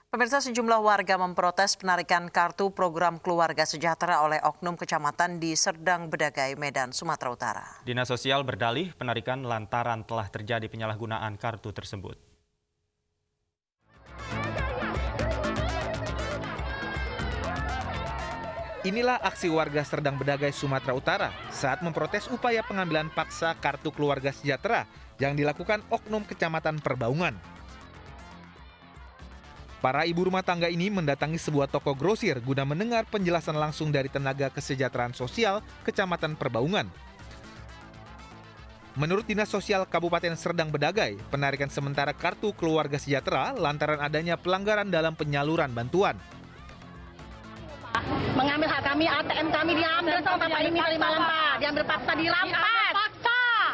Pemirsa, sejumlah warga memprotes penarikan kartu program Keluarga Sejahtera oleh oknum kecamatan di Serdang Bedagai, Medan, Sumatera Utara. Dinas Sosial berdalih penarikan lantaran telah terjadi penyalahgunaan kartu tersebut. Inilah aksi warga Serdang Bedagai, Sumatera Utara saat memprotes upaya pengambilan paksa kartu Keluarga Sejahtera yang dilakukan oknum Kecamatan Perbaungan. Para ibu rumah tangga ini mendatangi sebuah toko grosir guna mendengar penjelasan langsung dari tenaga kesejahteraan sosial Kecamatan Perbaungan. Menurut Dinas Sosial Kabupaten Serdang Bedagai, penarikan sementara kartu Keluarga Sejahtera lantaran adanya pelanggaran dalam penyaluran bantuan. Mengambil hak kami, ATM kami diambil sama Bapak ini tadi malam, Pak. Diambil paksa, dirampas.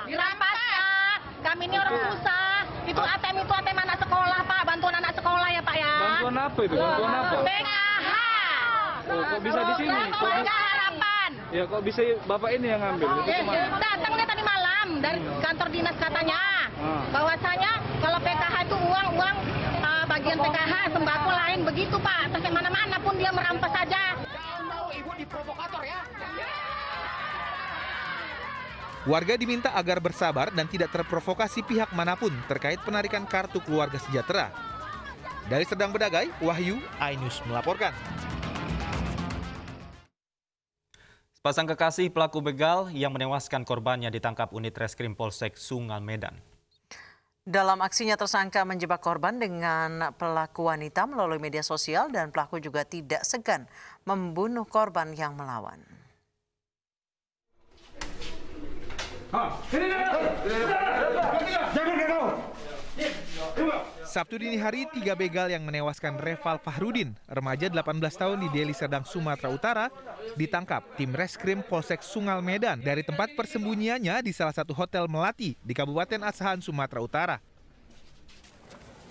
Dirampas, Pak. Kami ini orang susah. Itu ATM itu ATM anak sekolah, Pak. Bantuan anak sekolah ya, Pak ya. Bantuan apa itu? Bantuan apa? PKH. Oh, kok bisa di sini? PKH Harapan. Ya kok bisa Bapak ini yang ngambil? Itu kemana? Datang dia tadi malam dari kantor dinas katanya. Bahwasanya kalau PKH itu uang bagian PKH, sembako lain begitu, Pak. Sampai mana-mana pun dia merampas saja. Warga diminta agar bersabar dan tidak terprovokasi pihak manapun terkait penarikan kartu Keluarga Sejahtera. Dari Serdang Bedagai, Wahyu, iNews melaporkan. Sepasang kekasih pelaku begal yang menewaskan korbannya ditangkap unit Reskrim Polsek Sungal, Medan. Dalam aksinya, tersangka menjebak korban dengan pelaku wanita melalui media sosial dan pelaku juga tidak segan membunuh korban yang melawan. Sabtu dini hari, 3 begal yang menewaskan Reval Fahrudin, remaja 18 tahun di Deli Serdang, Sumatera Utara, ditangkap tim Reskrim Polsek Sungal, Medan dari tempat persembunyiannya di salah satu hotel melati di Kabupaten Asahan, Sumatera Utara.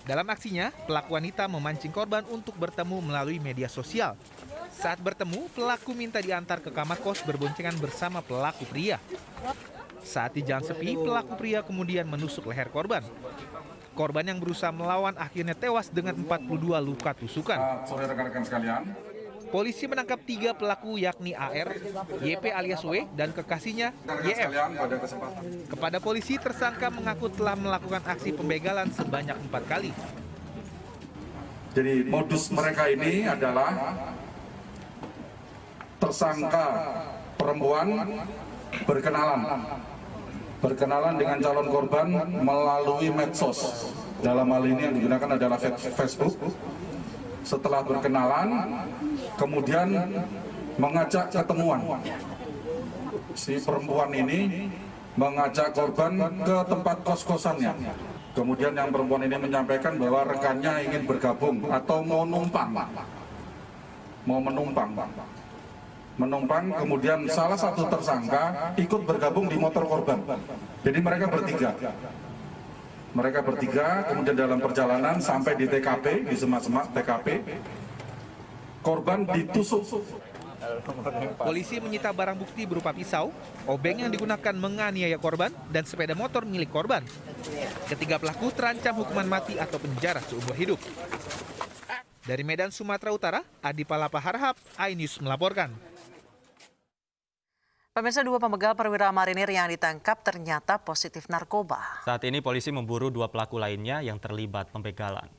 Dalam aksinya, pelaku wanita memancing korban untuk bertemu melalui media sosial. Saat bertemu, pelaku minta diantar ke kamar kos berboncengan bersama pelaku pria. Saat di jalan sepi, pelaku pria kemudian menusuk leher korban. Korban yang berusaha melawan akhirnya tewas dengan 42 luka tusukan. Sore rekan-rekan sekalian. Polisi menangkap 3 pelaku yakni AR, YP alias W, dan kekasihnya YF. Kepada polisi, tersangka mengaku telah melakukan aksi pembegalan sebanyak 4 kali. Jadi modus mereka ini adalah tersangka perempuan berkenalan dengan calon korban melalui medsos. Dalam hal ini yang digunakan adalah Facebook. Setelah berkenalan, kemudian mengajak ketemuan. Si perempuan ini mengajak korban ke tempat kos-kosannya. Kemudian yang perempuan ini menyampaikan bahwa rekannya ingin bergabung atau mau menumpang, kemudian salah satu tersangka ikut bergabung di motor korban. Jadi mereka bertiga, kemudian dalam perjalanan sampai di TKP, di semak-semak TKP, korban ditusuk. Polisi menyita barang bukti berupa pisau, obeng yang digunakan menganiaya korban, dan sepeda motor milik korban. Ketiga pelaku terancam hukuman mati atau penjara seumur hidup. Dari Medan, Sumatera Utara, Adi Palapa Harhap, iNews melaporkan. Pemirsa, 2 pembegal perwira marinir yang ditangkap ternyata positif narkoba. Saat ini polisi memburu 2 pelaku lainnya yang terlibat pembegalan.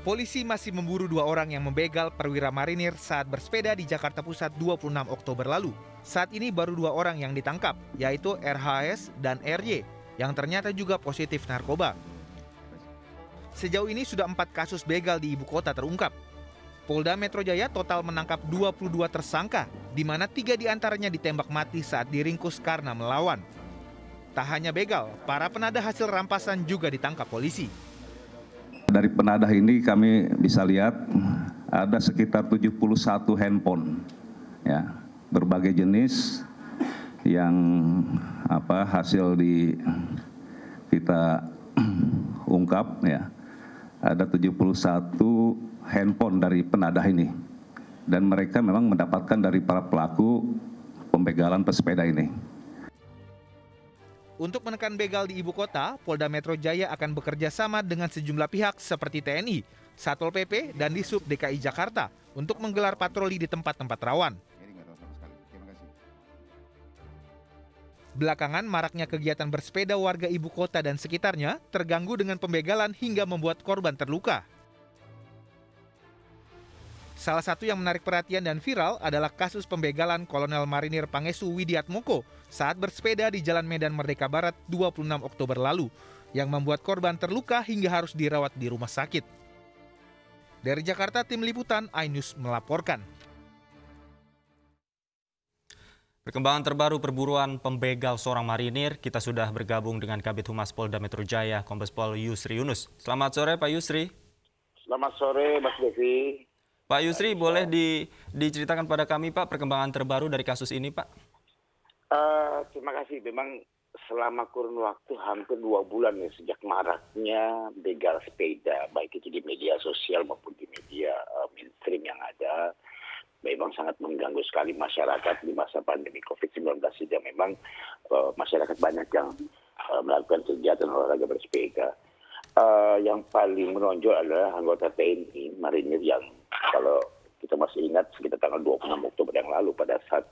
Polisi masih memburu 2 orang yang membegal perwira marinir saat bersepeda di Jakarta Pusat 26 Oktober lalu. Saat ini baru 2 orang yang ditangkap, yaitu RHS dan RY, yang ternyata juga positif narkoba. Sejauh ini sudah 4 kasus begal di ibu kota terungkap. Polda Metro Jaya total menangkap 22 tersangka, di mana 3 diantaranya ditembak mati saat diringkus karena melawan. Tak hanya begal, para penadah hasil rampasan juga ditangkap polisi. Dari penadah ini kami bisa lihat ada sekitar 71 handphone, ya, berbagai jenis yang hasil kita ungkap, ya. Ada 71 handphone dari penadah ini, dan mereka memang mendapatkan dari para pelaku pembegalan pesepeda ini. Untuk menekan begal di ibu kota, Polda Metro Jaya akan bekerja sama dengan sejumlah pihak seperti TNI, Satpol PP, dan Disub DKI Jakarta untuk menggelar patroli di tempat-tempat rawan. Belakangan maraknya kegiatan bersepeda warga ibu kota dan sekitarnya terganggu dengan pembegalan hingga membuat korban terluka. Salah satu yang menarik perhatian dan viral adalah kasus pembegalan Kolonel Marinir Pangestu Widiatmoko saat bersepeda di Jalan Medan Merdeka Barat 26 Oktober lalu, yang membuat korban terluka hingga harus dirawat di rumah sakit. Dari Jakarta, Tim Liputan iNews melaporkan. Perkembangan terbaru perburuan pembegal seorang marinir, kita sudah bergabung dengan Kabid Humas Polda Metro Jaya, Kombes Pol Yusri Yunus. Selamat sore Pak Yusri. Selamat sore Mas Devi. Pak Yusri, boleh diceritakan pada kami Pak perkembangan terbaru dari kasus ini Pak? Terima kasih. Memang selama kurun waktu hampir 2 bulan ya sejak maraknya begal sepeda, baik itu di media sosial maupun di media mainstream yang ada, memang sangat mengganggu sekali masyarakat di masa pandemi COVID-19. Sehingga memang masyarakat banyak yang melakukan kegiatan olahraga bersepeda. Yang paling menonjol adalah anggota TNI Marinir yang kalau kita masih ingat sekitar tanggal 26 Oktober yang lalu pada saat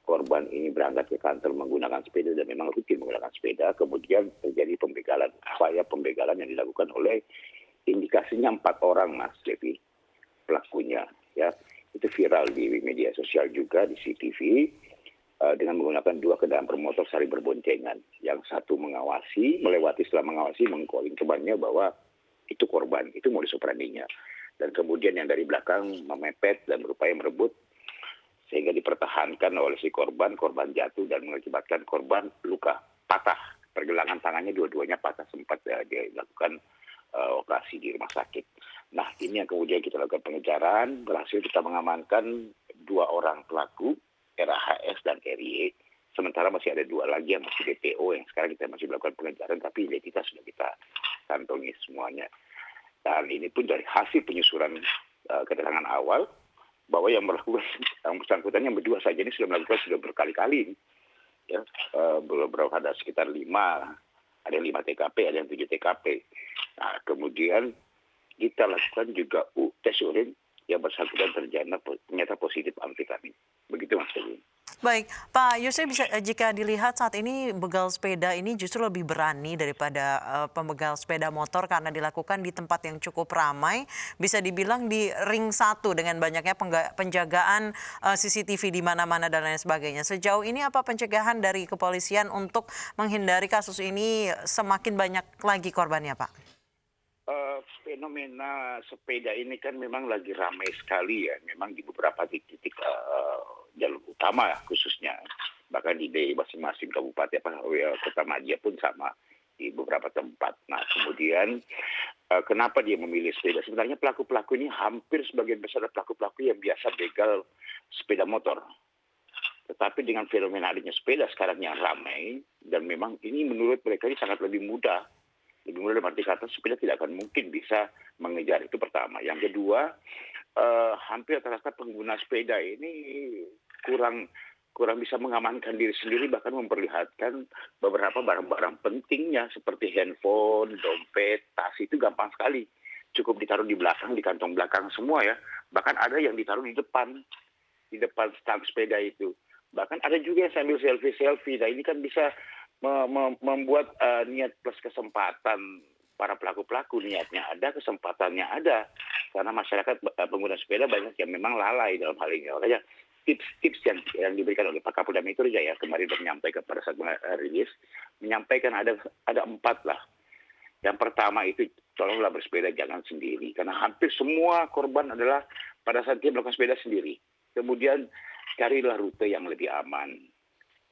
korban ini berangkat ke kantor menggunakan sepeda dan memang rutin menggunakan sepeda, kemudian terjadi pembegalan, upaya pembegalan yang dilakukan oleh indikasinya 4 orang Mas Devi pelakunya ya. Itu viral di media sosial juga, di CCTV, dengan menggunakan 2 kendaraan bermotor saling berboncengan. Yang satu mengawasi, setelah mengawasi, mengcalling temannya bahwa itu korban, itu modus operandinya. Dan kemudian yang dari belakang memepet dan berupaya merebut, sehingga dipertahankan oleh si korban jatuh dan mengakibatkan korban luka, patah. Pergelangan tangannya dua-duanya patah, sempat dia dilakukan operasi di rumah sakit. Nah, ini yang kemudian kita lakukan pengejaran, berhasil kita mengamankan 2 orang pelaku, RAHS dan RIE. Sementara masih ada 2 lagi yang masih DPO yang sekarang kita masih melakukan pengejaran, tapi identitas sudah kita kantongi semuanya. Dan ini pun dari hasil penyusuran keterangan awal bahwa yang bersangkutan yang berdua saja ini sudah berkali-kali. Ya, berapa ada sekitar 5, ada 5 TKP, ada yang 7 TKP. Nah, kemudian kita lakukan juga tes urin yang bersangkutan ternyata positif amfetamin. Begitu Mas Dewi. Baik, Pak Yusri, jika dilihat saat ini begal sepeda ini justru lebih berani daripada pembegal sepeda motor karena dilakukan di tempat yang cukup ramai, bisa dibilang di ring 1 dengan banyaknya penjagaan CCTV di mana-mana dan lain sebagainya. Sejauh ini apa pencegahan dari kepolisian untuk menghindari kasus ini semakin banyak lagi korbannya, Pak? Fenomena sepeda ini kan memang lagi ramai sekali ya, memang di beberapa titik jalur utama ya, khususnya bahkan di masing-masing kabupaten kota Madia pun sama di beberapa tempat. Nah, kemudian kenapa dia memilih sepeda? Sebenarnya pelaku-pelaku ini hampir sebagian besar pelaku-pelaku yang biasa begal sepeda motor. Tetapi dengan fenomena adanya sepeda sekarang yang ramai, dan memang ini menurut mereka ini sangat lebih mudah. Lebih mudah dalam arti kata sepeda tidak akan mungkin bisa mengejar, itu pertama. Yang kedua, hampir rata-rata pengguna sepeda ini kurang bisa mengamankan diri sendiri, bahkan memperlihatkan beberapa barang-barang pentingnya seperti handphone, dompet, tas itu gampang sekali. Cukup ditaruh di belakang, di kantong belakang semua ya. Bahkan ada yang ditaruh di depan stang sepeda itu. Bahkan ada juga yang sambil selfie. Nah, ini kan bisa membuat niat plus kesempatan para pelaku-pelaku. Niatnya ada, kesempatannya ada. Karena masyarakat pengguna sepeda banyak yang memang lalai dalam hal ini. Olehnya tips-tips yang diberikan oleh Pak Kapolda Metro Jaya kemarin menyampaikan pada saat rilis, menyampaikan ada 4 lah. Yang pertama itu tolonglah bersepeda jangan sendiri. Karena hampir semua korban adalah pada saat dia melakukan sepeda sendiri. Kemudian carilah rute yang lebih aman.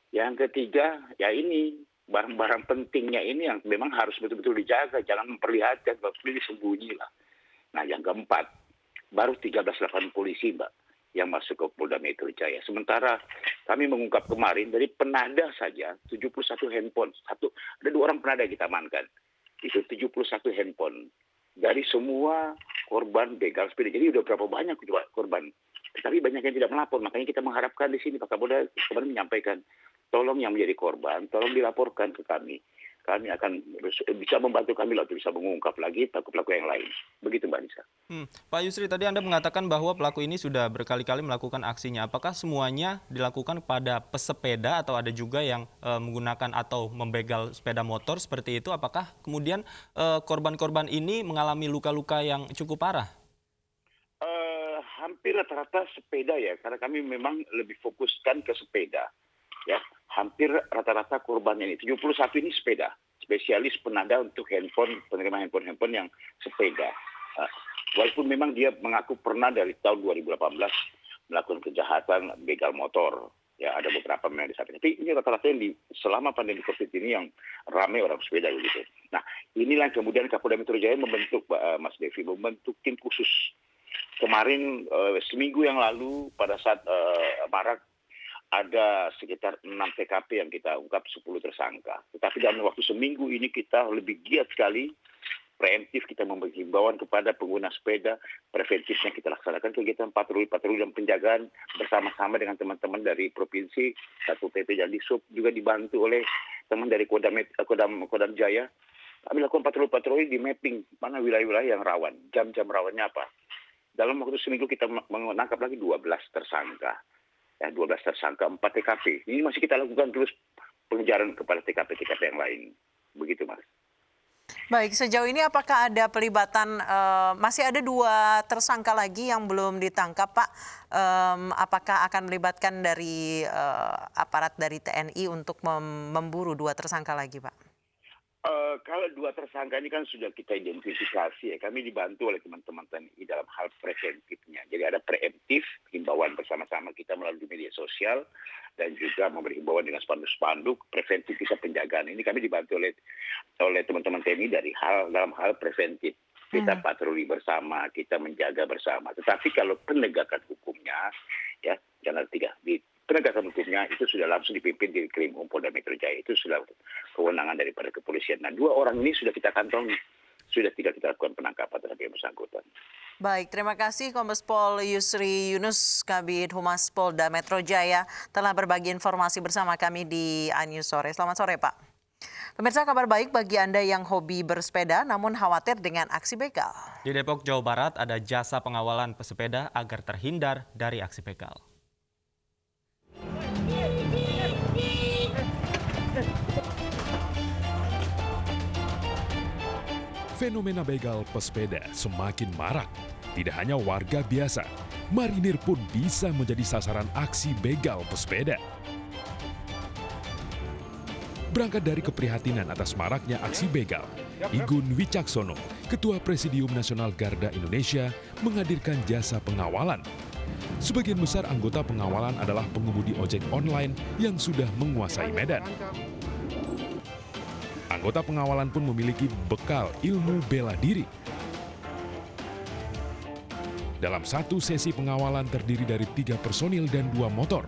Yang ketiga, ya ini, barang-barang pentingnya ini yang memang harus betul-betul dijaga. Jangan memperlihatkan, pilih sembunyi lah. Nah, yang keempat, baru 13 polisi, Mbak, yang masuk ke Polda Metro Jaya. Sementara kami mengungkap kemarin, dari penada saja, 71 handphone. Ada 2 orang penada yang kita amankan. Itu 71 handphone. Dari semua korban begal sepeda. Jadi udah berapa banyak korban. Tapi banyak yang tidak melapor. Makanya kita mengharapkan di sini, Pak Kapolda kemarin menyampaikan, tolong yang menjadi korban, tolong dilaporkan ke kami. Kami akan bisa membantu kami lah untuk bisa mengungkap lagi pelaku-pelaku yang lain. Begitu Mbak Nisa. Pak Yusri, tadi Anda mengatakan bahwa pelaku ini sudah berkali-kali melakukan aksinya. Apakah semuanya dilakukan pada pesepeda atau ada juga yang menggunakan atau membegal sepeda motor seperti itu? Apakah kemudian korban-korban ini mengalami luka-luka yang cukup parah? Hampir rata-rata sepeda ya, karena kami memang lebih fokuskan ke sepeda. Ya, hampir rata-rata korbannya ini 71 ini sepeda, spesialis penada untuk handphone, penerima handphone yang sepeda. Walaupun memang dia mengaku pernah dari tahun 2018 melakukan kejahatan begal motor. Ya, ada beberapa memang di sana. Tapi ini rata-rata yang selama pandemi COVID ini yang ramai orang sepeda begitu. Nah, inilah kemudian Kapolda Metro Jaya membentuk, Mas Devi, membentuk tim khusus. Kemarin seminggu yang lalu pada saat marak ada sekitar 6 TKP yang kita ungkap 10 tersangka. Tetapi dalam waktu seminggu ini kita lebih giat sekali, preemptif kita memberi himbauan kepada pengguna sepeda, preventifnya kita laksanakan kegiatan patroli dan penjagaan bersama-sama dengan teman-teman dari Provinsi, Satpol PP dan Disub, juga dibantu oleh teman dari Kodam Jaya. Kami lakukan patroli di mapping mana wilayah-wilayah yang rawan, jam-jam rawannya apa. Dalam waktu seminggu kita menangkap lagi 12 tersangka. Ya, 12 tersangka, 4 TKP. Ini masih kita lakukan terus pengejaran kepada TKP-TKP yang lain. Begitu, Mas. Baik, sejauh ini apakah ada pelibatan, masih ada 2 tersangka lagi yang belum ditangkap, Pak? Apakah akan melibatkan dari aparat dari TNI untuk memburu 2 tersangka lagi, Pak? Kalau 2 tersangka ini kan sudah kita identifikasi ya. Kami dibantu oleh teman-teman TNI dalam hal preventifnya. Jadi ada preemptif, himbauan bersama-sama kita melalui media sosial dan juga memberi himbauan dengan spanduk-spanduk. Preventif kita penjagaan. Ini kami dibantu oleh teman-teman TNI dalam hal preventif. Kita patroli bersama, kita menjaga bersama. Tetapi kalau penegakan hukumnya, ya jangan di penegakan hukumnya itu sudah langsung dipimpin di Krim Polda Metro Jaya. Itu sudah kewenangan daripada kepolisian. Nah, 2 orang ini sudah kita kantongi. Sudah tidak kita lakukan penangkapan terhadap yang bersangkutan. Baik, terima kasih Kombes Pol Yusri Yunus, Kabid Humas Polda Metro Jaya telah berbagi informasi bersama kami di iNews Sore. Selamat sore, Pak. Pemirsa, kabar baik bagi Anda yang hobi bersepeda namun khawatir dengan aksi begal. Di Depok, Jawa Barat ada jasa pengawalan pesepeda agar terhindar dari aksi begal. Fenomena begal pesepeda semakin marak. Tidak hanya warga biasa, marinir pun bisa menjadi sasaran aksi begal pesepeda. Berangkat dari keprihatinan atas maraknya aksi begal, Igun Wicaksono, Ketua Presidium Nasional Garda Indonesia, menghadirkan jasa pengawalan. Sebagian besar anggota pengawalan adalah pengemudi ojek online yang sudah menguasai medan. Anggota pengawalan pun memiliki bekal ilmu bela diri. Dalam satu sesi pengawalan terdiri dari 3 personil dan 2 motor.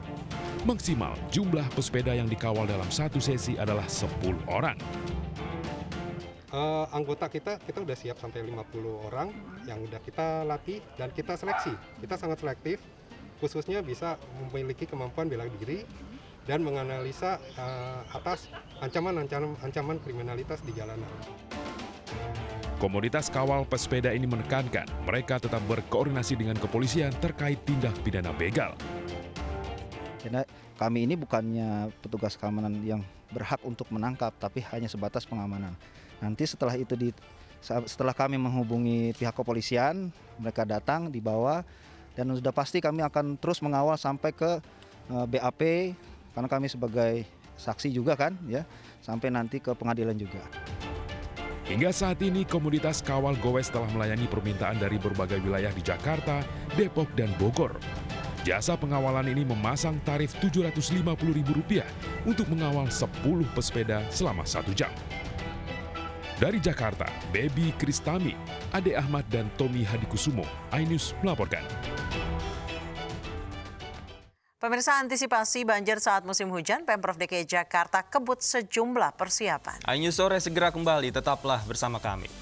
Maksimal jumlah pesepeda yang dikawal dalam satu sesi adalah 10 orang. Anggota kita udah siap sampai 50 orang yang udah kita latih dan kita seleksi. Kita sangat selektif, khususnya bisa memiliki kemampuan bela diri dan menganalisa atas ancaman kriminalitas di jalanan. Komoditas kawal pesepeda ini menekankan mereka tetap berkoordinasi dengan kepolisian terkait tindak pidana begal. Karena kami ini bukannya petugas keamanan yang berhak untuk menangkap, tapi hanya sebatas pengamanan. Nanti setelah kami menghubungi pihak kepolisian, mereka datang, dibawa, dan sudah pasti kami akan terus mengawal sampai ke BAP, karena kami sebagai saksi juga kan, ya, sampai nanti ke pengadilan juga. Hingga saat ini komoditas kawal gowes telah melayani permintaan dari berbagai wilayah di Jakarta, Depok, dan Bogor. Jasa pengawalan ini memasang tarif Rp750.000 untuk mengawal 10 pesepeda selama 1 jam. Dari Jakarta, Baby Kristami, Ade Ahmad, dan Tommy Hadikusumo, iNews melaporkan. Pemirsa, antisipasi banjir saat musim hujan, Pemprov DKI Jakarta kebut sejumlah persiapan. iNews Sore segera kembali, tetaplah bersama kami.